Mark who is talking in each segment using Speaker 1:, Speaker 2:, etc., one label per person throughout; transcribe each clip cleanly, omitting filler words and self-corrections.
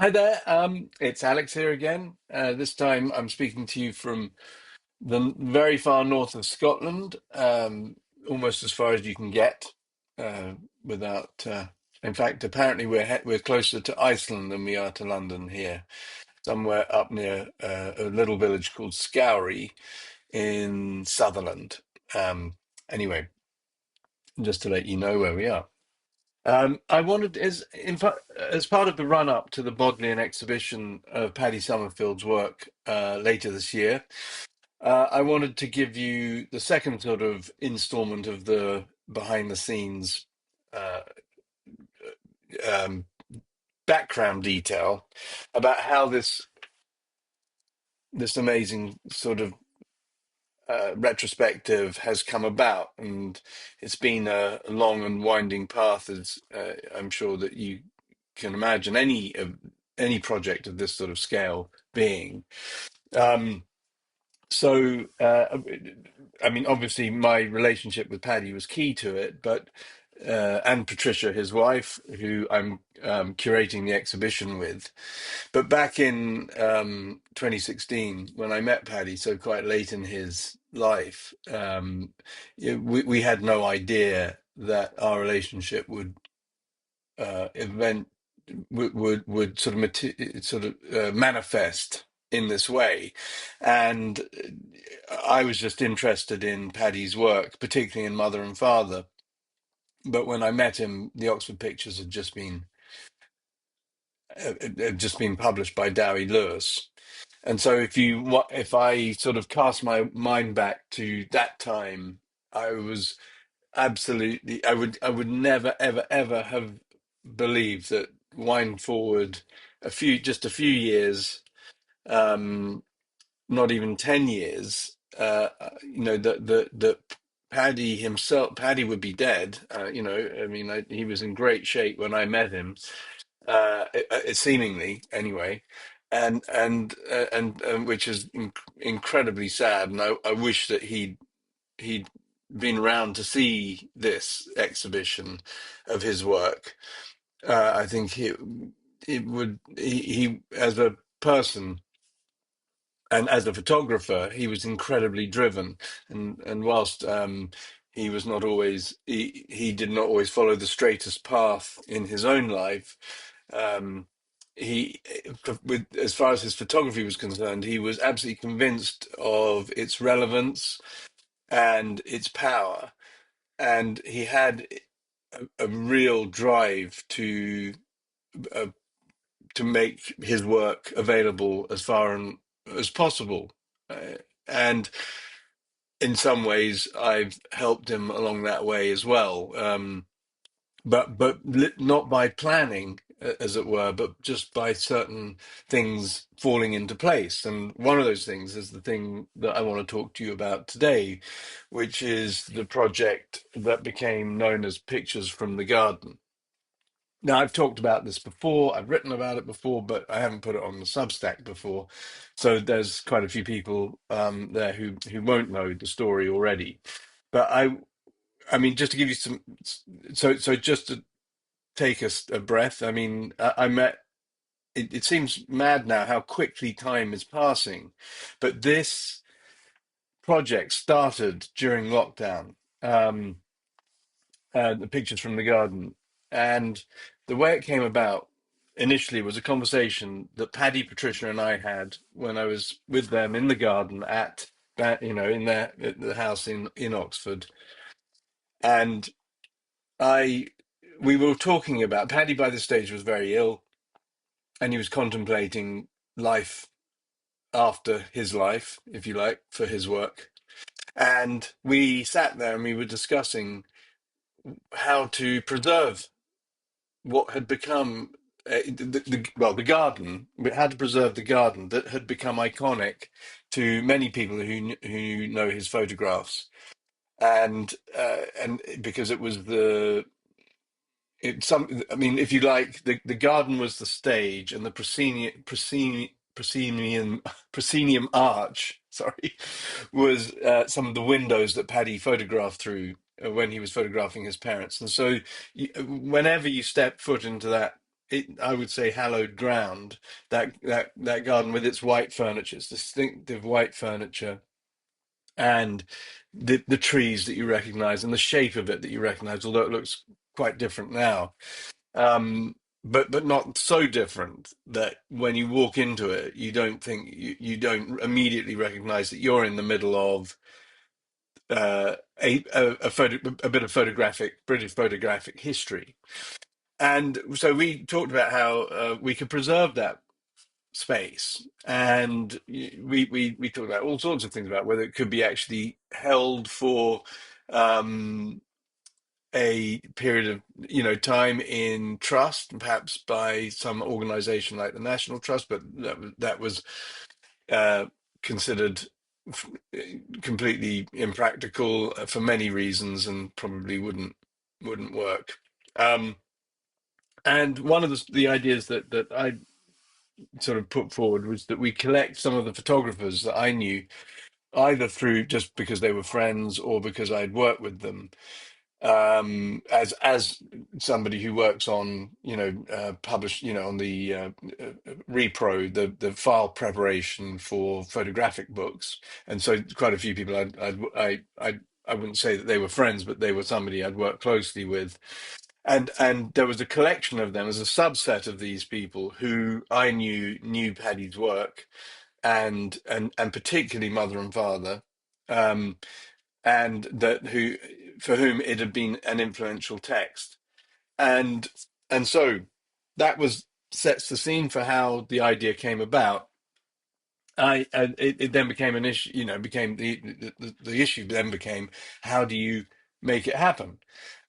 Speaker 1: Hi there, it's Alex here again. This time I'm speaking to you from the very far north of Scotland, almost as far as you can get without. In fact, apparently we're closer to Iceland than we are to London here, somewhere up near a little village called Scowry in Sutherland. Um, anyway, just to let you know where we are. I wanted, as part of the run up to the Bodleian exhibition of Paddy Summerfield's work later this year, I wanted to give you the second sort of installment of the behind the scenes uh, um, background detail about how this amazing sort of retrospective has come about, and it's been a long and winding path, as I'm sure that you can imagine any project of this sort of scale being. Um, I mean, obviously, my relationship with Paddy was key to it, but and Patricia, his wife, who I'm curating the exhibition with. But back in 2016, when I met Paddy, so quite late in his life, we had no idea that our relationship would event would sort of manifest in this way, and I was just interested in Paddy's work, particularly in Mother and Father. But when I met him, the Oxford Pictures had just been published by Dowie Lewis. And so if I sort of cast my mind back to that time, I was absolutely I would never ever ever have believed that wind forward a few years, um, not even 10 years, that Paddy would be dead. I mean, he was in great shape when I met him, seemingly anyway, and which is incredibly sad. And I wish that he'd been around to see this exhibition of his work. I think it would he as a person and as a photographer, he was incredibly driven, and whilst he was not always he did not always follow the straightest path in his own life. Um, he, with as far as his photography was concerned, he was absolutely convinced of its relevance and its power, and he had a real drive uh, to make his work available as far as possible. And in some ways, I've helped him along that way as well. But not by planning, as it were, but just by certain things falling into place. And one of those things is the thing that I want to talk to you about today, which is the project that became known as Pictures from the Garden. Now, I've talked about this before, I've written about it before, but I haven't put it on the Substack before. So there's quite a few people there who won't know the story already. But I mean, just to give you some, so just to take a breath, I mean, I met, it seems mad now how quickly time is passing, but this project started during lockdown. The Pictures from the Garden. And the way it came about initially was a conversation that Paddy, Patricia, and I had when I was with them in the garden in the house in Oxford. And I, we were talking about Paddy by this stage was very ill, and he was contemplating life after his life, if you like, for his work. And we sat there and we were discussing how to preserve what had become the garden, how to preserve the garden that had become iconic to many people who know his photographs, and because it was I mean, if you like, the garden was the stage, and the proscenium arch, sorry, was some of the windows that Paddy photographed through when he was photographing his parents. And so, whenever you step foot into that I would say, hallowed ground. That garden with its white furniture, its distinctive white furniture, and the trees that you recognize, and the shape of it that you recognize, although it looks quite different now. Um, but not so different that when you walk into it, you don't immediately recognize that you're in the middle of a bit of photographic British photographic history. And so we talked about how we could preserve that space, and we talked about all sorts of things about whether it could be actually held for um, a period of time in trust, perhaps by some organization like the National Trust, but that was uh, considered f- completely impractical for many reasons, and probably wouldn't work. Um, and one of the ideas that I sort of put forward was that we collect some of the photographers that I knew, either through just because they were friends or because I'd worked with them, as somebody who works on publish on the repro, the file preparation for photographic books. And so quite a few people I wouldn't say that they were friends, but they were somebody I'd worked closely with. And there was a collection of them as a subset of these people who I knew Paddy's work, and particularly mother and father, um, and that who for whom it had been an influential text. And and so that was sets the scene for how the idea came about. It then became an issue, became the issue then became, how do you make it happen?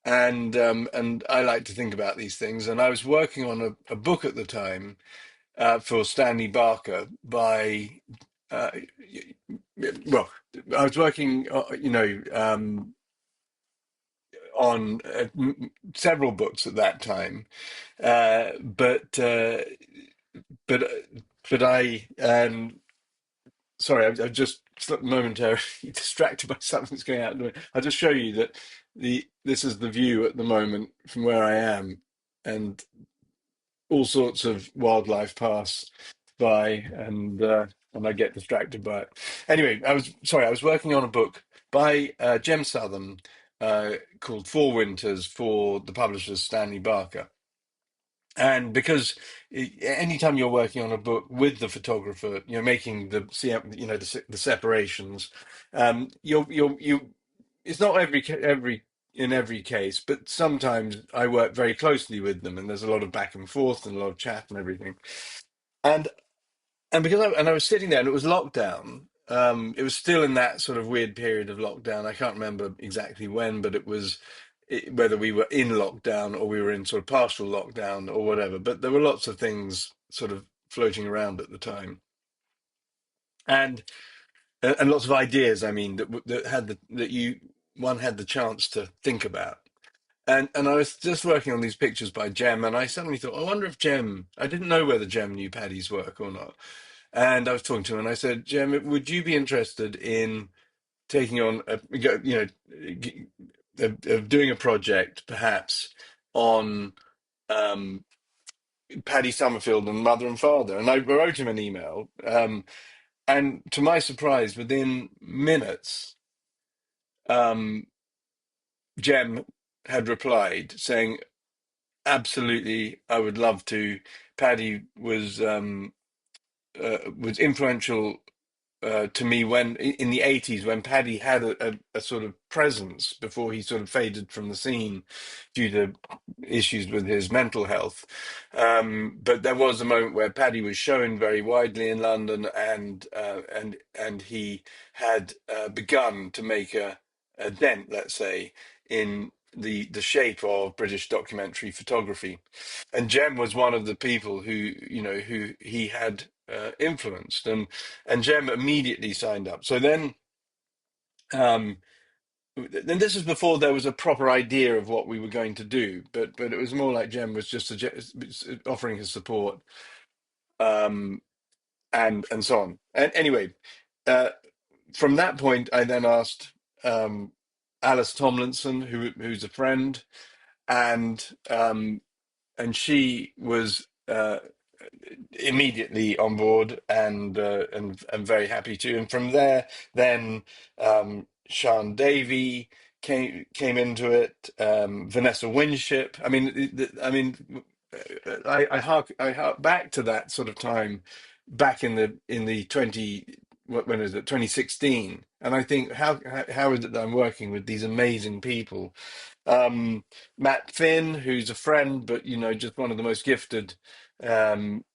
Speaker 1: And I like to think about these things, and I was working on a book at the time, for Stanley Barker, by uh, well, I was working, on several books at that time, uh, but uh, but but I sorry, I just momentarily distracted by something that's going out. I'll just show you that this is the view at the moment from where I am, and all sorts of wildlife pass by, and I get distracted by it. Anyway, I was working on a book by Jem Southern, called Four Winters, for the publishers Stanley Barker. And because anytime you're working on a book with the photographer, you're making the separations. You It's not in every case, but sometimes I work very closely with them, and there's a lot of back and forth and a lot of chat and everything. And I was sitting there, and it was lockdown. It was still in that sort of weird period of lockdown. I can't remember exactly when, but whether we were in lockdown or we were in sort of partial lockdown or whatever. But there were lots of things sort of floating around at the time, and and lots of ideas. I mean, that had that you one had the chance to think about. And I was just working on these pictures by Jem, and I suddenly thought, I wonder if Jem. I didn't know whether Jem knew Paddy's work or not. And I was talking to him, and I said, Jem, would you be interested in taking on of doing a project, perhaps, on um, Paddy Summerfield and Mother and Father? And I wrote him an email, and to my surprise, within minutes, um, Jem had replied saying, "Absolutely, I would love to." Paddy was influential to me when in the 80s, when Paddy had a sort of presence before he sort of faded from the scene due to issues with his mental health. But there was a moment where Paddy was shown very widely in London, and he had begun to make a dent, let's say, in the shape of British documentary photography. And Jem was one of the people who he had influenced, and Jem immediately signed up. So um, then this is before there was a proper idea of what we were going to do, but it was more like Jem was just offering his support, um, and so on. And anyway, uh, from that point, I then asked Alice Tomlinson, who's a friend, and and she was immediately on board and very happy to. And from there, then Sean Davey came into it. Vanessa Winship. I mean, I hark back to that sort of time, back in the 20 when is it 2016, and I think how is it that I'm working with these amazing people, Matt Finn, who's a friend, but just one of the most gifted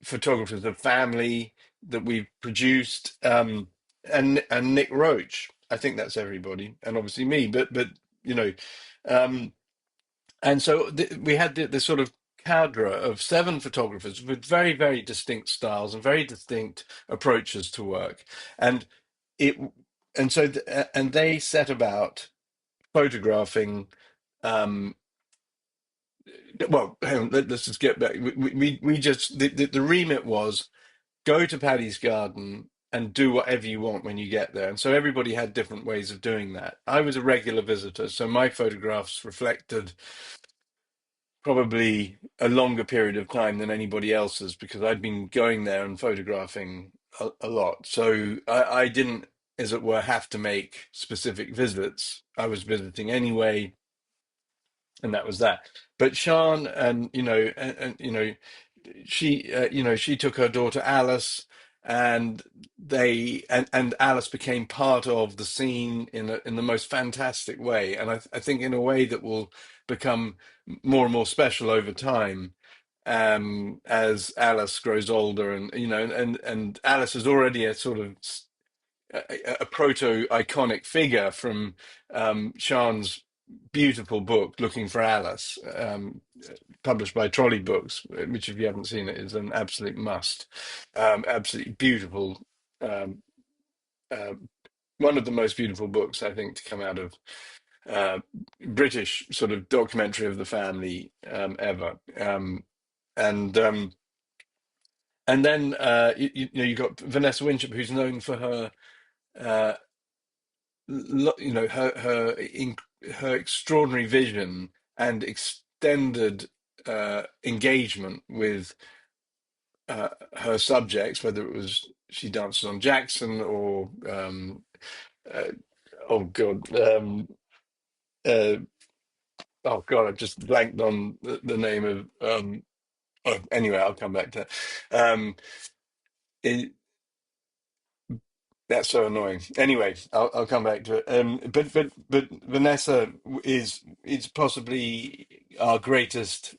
Speaker 1: photographers of family that we've produced, and Nick Roach. I think that's everybody, and obviously me. But you know, um, and so we had this sort of cadre of seven photographers with very, very distinct styles and very distinct approaches to work, and it and so and they set about photographing. Um, well, hang on, us just get back. We just the remit was go to Paddy's garden and do whatever you want when you get there. And so everybody had different ways of doing that. I was a regular visitor, so my photographs reflected probably a longer period of time than anybody else's because I'd been going there and photographing a lot. So I didn't, as it were, have to make specific visits. I was visiting anyway, and that was that. But Sean, and she took her daughter Alice, and and Alice became part of the scene in the most fantastic way, and I think in a way that will become more and more special over time, as Alice grows older, and and Alice is already a sort of a proto iconic figure from Sean's beautiful book Looking for Alice, published by Trolley Books, which if you haven't seen it is an absolute must. Absolutely beautiful, um, uh, one of the most beautiful books I think to come out of uh, British sort of documentary of the family ever. And and then you got Vanessa Winship, who's known for her uh, her extraordinary vision and extended engagement with her subjects, whether it was she dances on Jackson or uh, oh god, uh, oh god, I've just blanked on the name of oh, anyway, I'll come back to that. It, that's so annoying. Anyway, I'll come back to it. But Vanessa is possibly our greatest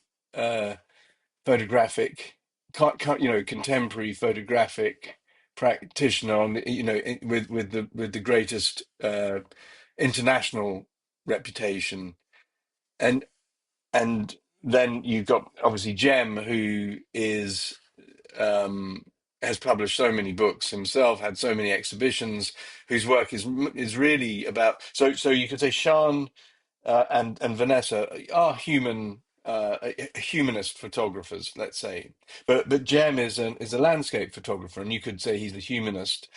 Speaker 1: photographic, contemporary photographic practitioner on with the greatest international reputation, and and then you've got obviously Jem, who is um, has published so many books himself, had so many exhibitions, whose work is really about. So you could say Sean and Vanessa are humanist photographers, let's say, but Jem is a landscape photographer, and you could say he's a humanist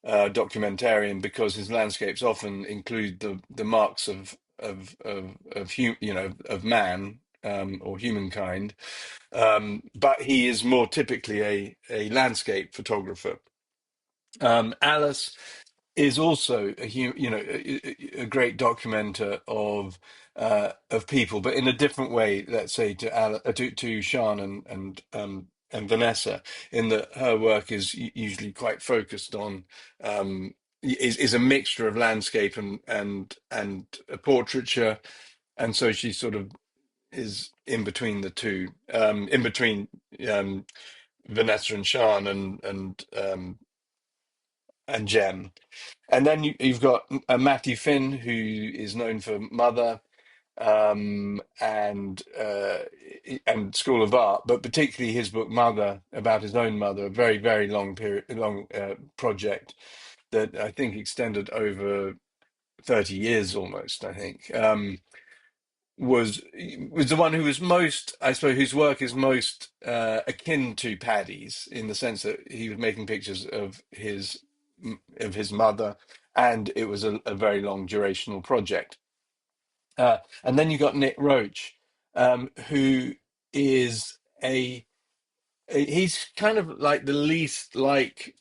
Speaker 1: documentarian because his landscapes often include the marks of man, or humankind, but he is more typically a landscape photographer. Alice is also a great documenter of people, but in a different way. Let's say to Sean and Vanessa, in that her work is usually quite focused on is a mixture of landscape and portraiture, and so she sort of is in between the two, in between um, Vanessa and Sean and Jem. And then you've got Matthew Finn, who is known for Mother, and School of Art, but particularly his book Mother, about his own mother, a very, very long project that I think extended over 30 years almost, I think. Was the one who was most, I suppose, whose work is most akin to Paddy's, in the sense that he was making pictures of his mother, and it was a very long durational project. And then you got Nick Roach, who is he's kind of like the least like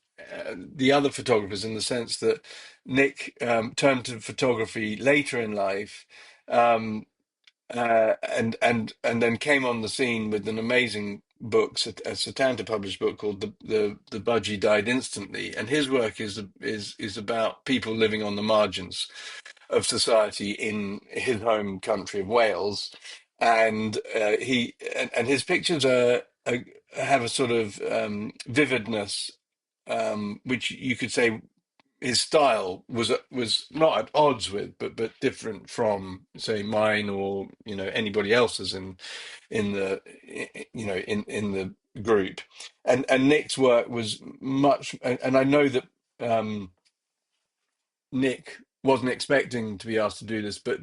Speaker 1: the other photographers, in the sense that Nick turned to photography later in life, um, and then came on the scene with an amazing book, a Satanta published book called the Budgie Died Instantly, and his work is about people living on the margins of society in his home country of Wales, and and his pictures have a sort of vividness, which you could say his style was not at odds with, but different from, say, mine or anybody else's in the in the group, and Nick's work was much, and I know that. Nick wasn't expecting to be asked to do this, but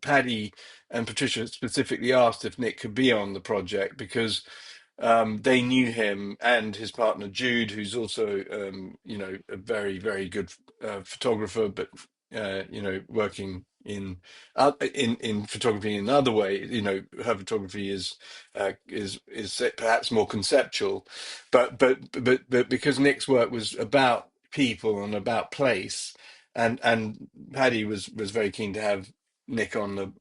Speaker 1: Paddy and Patricia specifically asked if Nick could be on the project because they knew him and his partner Jude, who's also a very good photographer, but working in photography in another way. Her photography is perhaps more conceptual, but because Nick's work was about people and about place, and Paddy was very keen to have Nick on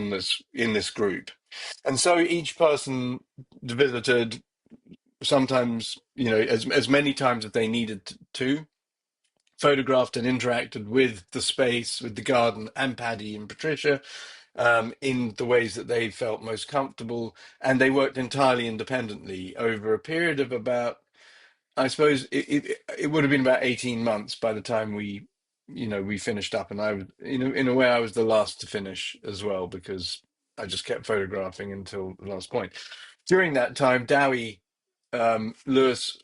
Speaker 1: this in this group, and so each person visited, sometimes as many times as they needed to, photographed and interacted with the space, with the garden, and Paddy and Patricia, in the ways that they felt most comfortable, and they worked entirely independently over a period of about, I suppose it would have been about 18 months by the time we finished up, and I was, in a way, I was the last to finish as well, because I just kept photographing until the last point. During that time, Dowie Lewis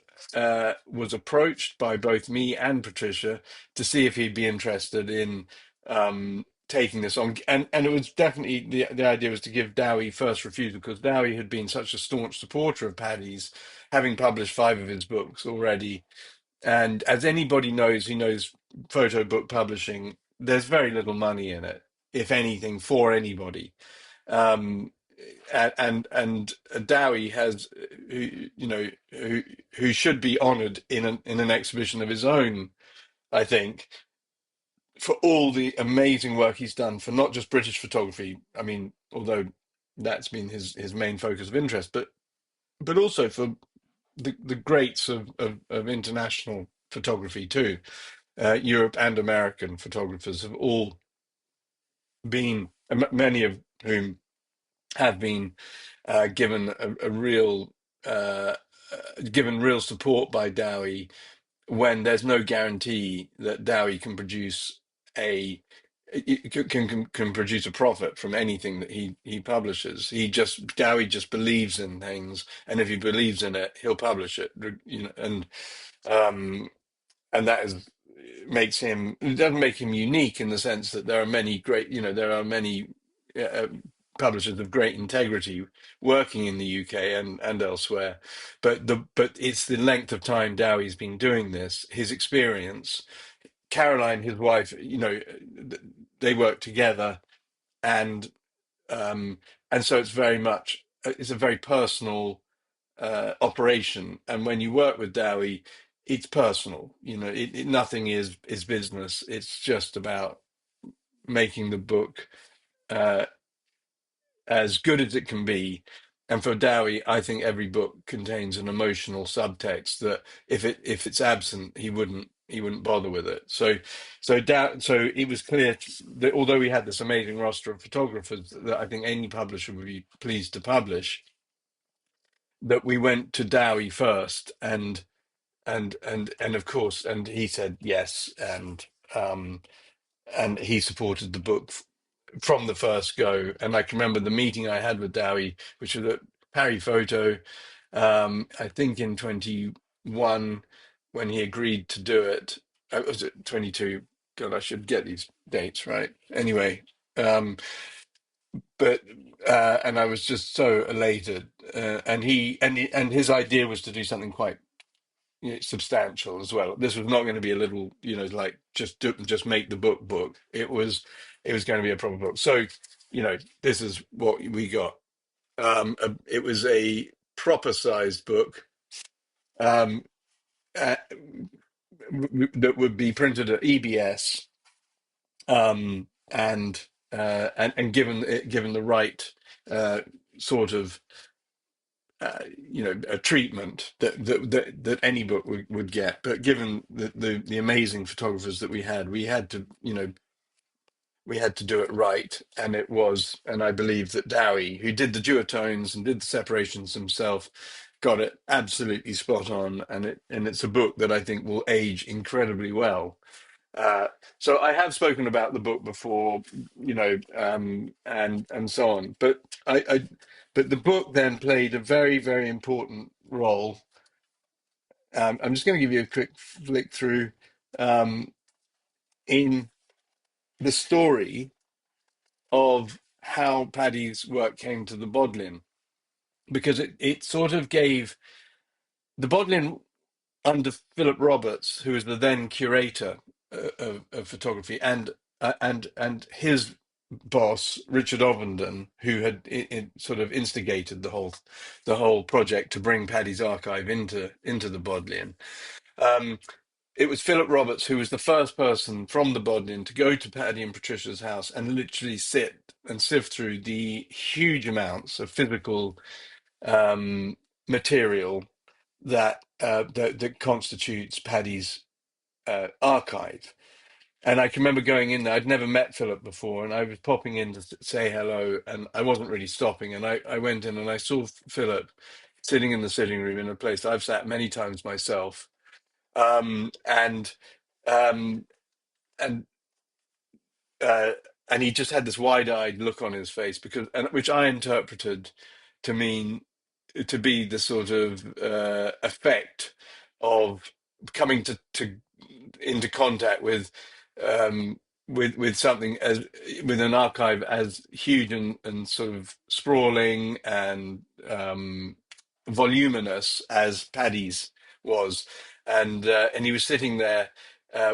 Speaker 1: was approached by both me and Patricia to see if he'd be interested in taking this on, and it was definitely the idea was to give Dowie first refusal, because Dowie had been such a staunch supporter of Paddy's, having published 5 of his books already. And as anybody knows who knows photo book publishing, there's very little money in it, if anything, for anybody. Um, and Dowie has, who should be honoured in an exhibition of his own, I think, for all the amazing work he's done for not just British photography. I mean, although that's been his main focus of interest, but also for the greats of international photography too. Europe and American photographers have all been, many of whom have been given a real given real support by Dowie, when there's no guarantee that Dowie can produce a can produce a profit from anything that he publishes. Dowie just believes in things, and if he believes in it, he'll publish it. Um, and that is makes him it doesn't make him unique, in the sense that there are many great, there are many uh, publishers of great integrity working in the UK and elsewhere, but it's the length of time Dowie's been doing this, his experience. Caroline, his wife, they work together, and um and so it's very much, it's a very personal operation. And when you work with Dowie, it's personal. Nothing is business. It's just about making the book uh, as good as it can be. And for Dowie, I think every book contains an emotional subtext that, if it's absent, he wouldn't bother with it. So it was clear that, although we had this amazing roster of photographers that I think any publisher would be pleased to publish, that we went to Dowie first, and of course, and he said yes, um and he supported the book from the first go. And I can remember the meeting I had with Dowie, which was at Parry Photo, I think in 21, when he agreed to do it. Was it 22? God, I should get these dates right. Anyway, um but and I was just so elated, and his idea was to do something quite, substantial as well. This was not going to be a little, like just make the book. It was going to be a proper book. So, this is what we got. It was a proper sized book, um, uh, that would be printed at EBS, and given the right sort of a treatment that any book would get. But given the amazing photographers that we had to we had to do it right. And I believe that Dowie, who did the duotones and did the separations himself, got it absolutely spot on. And it's a book that I think will age incredibly well. uh, so I have spoken about the book before, and so on. But the book then played a very, very important role. I'm just going to give you a quick flick through, um, in the story of how Paddy's work came to the Bodleian, because it sort of gave the Bodleian under Philip Roberts, who was the then curator of photography, and his boss Richard Ovenden, who had sort of instigated the whole project to bring Paddy's archive into the Bodleian. Um, it was Philip Roberts who was the first person from the Bodleian to go to Paddy and Patricia's house and literally sit and sift through the huge amounts of physical um, material that constitutes Paddy's archive. And I can remember going in there. I'd never met Philip before, and I was popping in to say hello, and I wasn't really stopping. And I went in and I saw Philip sitting in the sitting room in a place I've sat many times myself, um, and um, and uh, and he just had this wide-eyed look on his face, which I interpreted to mean to be the sort of effect of coming to into contact um, with something as with an archive as huge and sort of sprawling and voluminous as Paddy's was, and he was sitting there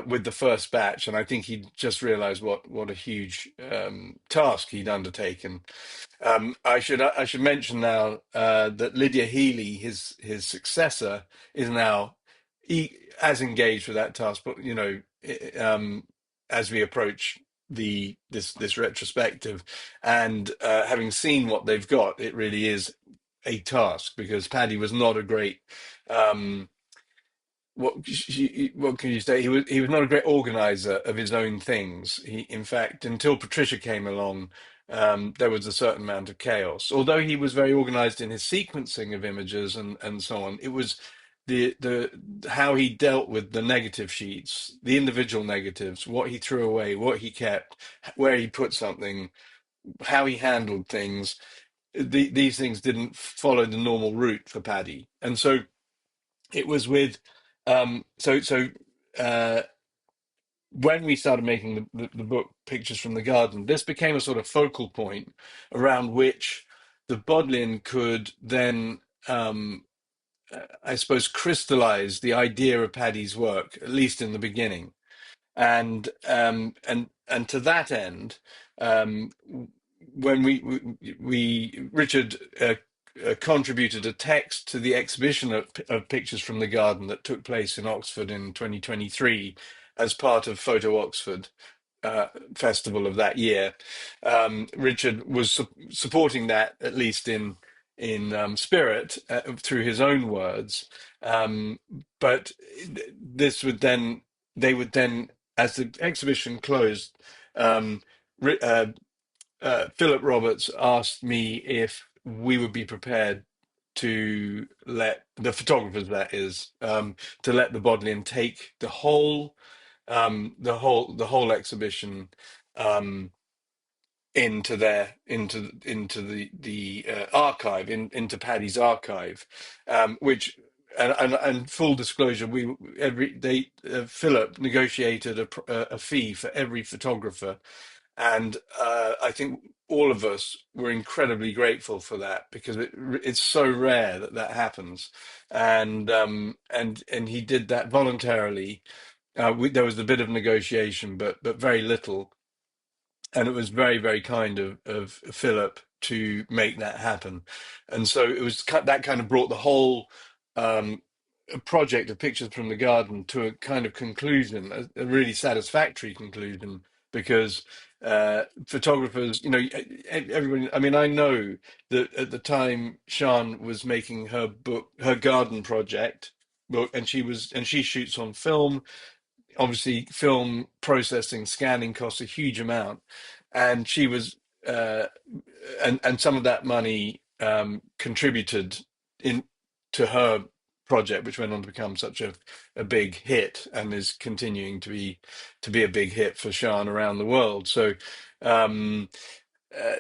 Speaker 1: with the first batch, and I think he just realised what a huge task he'd undertaken. I should mention now that Lydia Healy, his successor, is now as engaged with that task. But as we approach this retrospective, and having seen what they've got, it really is a task, because Paddy was not a great what can you say? He was not a great organizer of his own things. In fact, until Patricia came along, there was a certain amount of chaos. Although he was very organized in his sequencing of images and so on, it was the how he dealt with the negative sheets, the individual negatives, what he threw away, what he kept, where he put something, how he handled things. These things didn't follow the normal route for Paddy, and so it was with so uh when we started making the book Pictures from the Garden, this became a sort of focal point around which the Bodleian could then I suppose crystallize the idea of Paddy's work, at least in the beginning. And to that end, um, when Richard contributed a text to the exhibition of Pictures from the Garden that took place in Oxford in 2023 as part of Photo Oxford festival of that year. Richard was supporting that, at least in spirit, through his own words. But this would then they would then, as the exhibition closed, um, Philip Roberts asked me if we would be prepared to let the photographers, that is, to let the Bodleian take the whole exhibition um, into the archive, into Paddy's archive, which. And full disclosure, Philip negotiated a fee for every photographer, and I think all of us were incredibly grateful for that, because it's so rare that happens, and he did that voluntarily. There was a bit of negotiation, but very little, and it was very, very kind of Philip to make that happen. And so it was that kind of brought the whole um, project of Pictures from the Garden to a kind of conclusion, a really satisfactory conclusion, because photographers, everybody. I mean, I know that at the time Sian was making her book, her garden project book, and she shoots on film. Obviously, film processing, scanning costs a huge amount, and she was uh, and some of that money contributed in to her project, which went on to become such a big hit and is continuing to be a big hit for Sian around the world. So um, uh,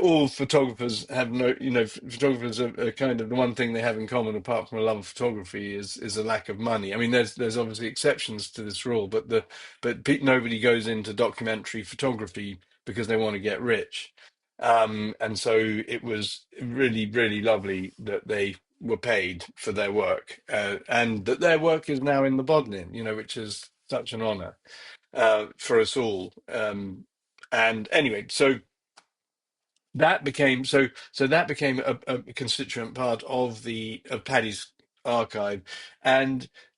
Speaker 1: all photographers have no, photographers are kind of the one thing they have in common, apart from a love of photography, is a lack of money. I mean, there's obviously exceptions to this rule, nobody goes into documentary photography because they want to get rich. And so it was really, really lovely that they were paid for their work, and that their work is now in the Bodleian, which is such an honor for us all. And anyway, so that became a constituent part of the of Paddy's archive,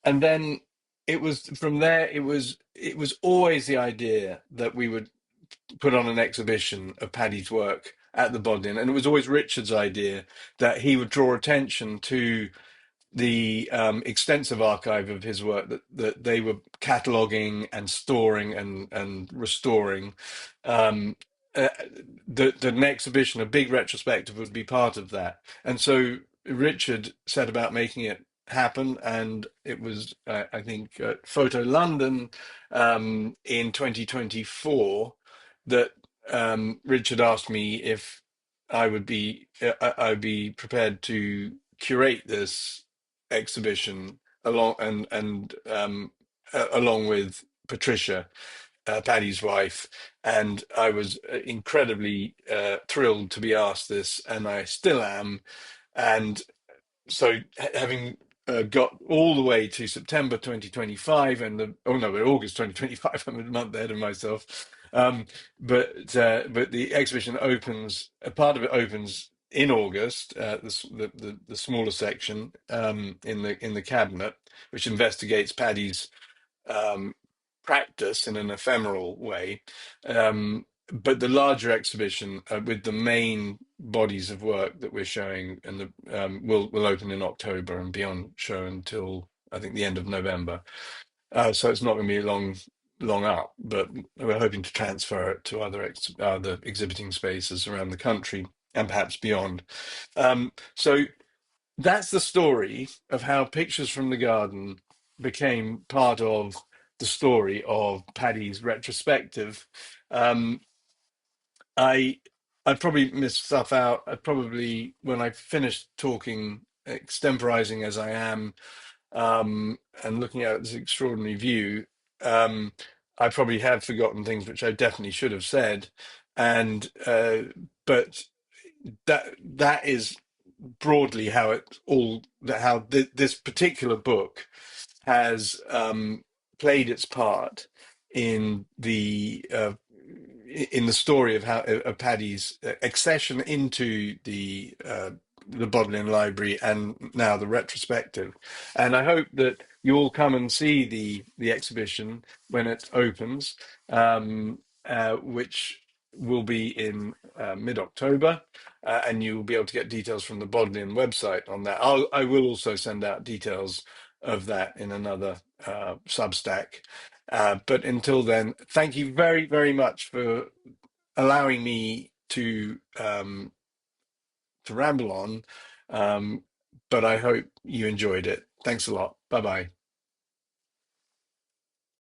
Speaker 1: and then it was from there. It was always the idea that we would put on an exhibition of Paddy's work at the Bodleian, and it was always Richard's idea that he would draw attention to the extensive archive of his work that they were cataloging and storing and restoring. Um, uh, that an exhibition, a big retrospective, would be part of that. And so Richard set about making it happen, and it was, I think, Photo London in 2024 that Richard asked me if I'd be prepared to curate this exhibition along with Patricia, Paddy's wife, and I was incredibly thrilled to be asked this, and I still am. And so, having got all the way to September 2025, oh no, we're August 2025. I'm a month ahead of myself. But the exhibition opens. A part of it opens in August. The smaller section in the cabinet, which investigates Paddy's um, practice in an ephemeral way. But the larger exhibition with the main bodies of work that we're showing and will open in October and be on show until I think the end of November. So it's not going to be long up, but we're hoping to transfer it to other exhibiting spaces around the country and perhaps beyond. So that's the story of how Pictures from the Garden became part of the story of Paddy's retrospective. Um, I I probably missed stuff out. I probably, when I finished talking, extemporizing as I am, and looking at this extraordinary view, um, I probably have forgotten things which I definitely should have said, and but that is broadly how this particular book has played its part in the story of how of Paddy's accession into the Bodleian Library and now the retrospective. And I hope that you all come and see the exhibition when it opens, which will be in mid-October, and you will be able to get details from the Bodleian website on that. I will also send out details of that in another Substack. But until then, thank you very, very much for allowing me to ramble on. Um, but I hope you enjoyed it. Thanks a lot. Bye bye.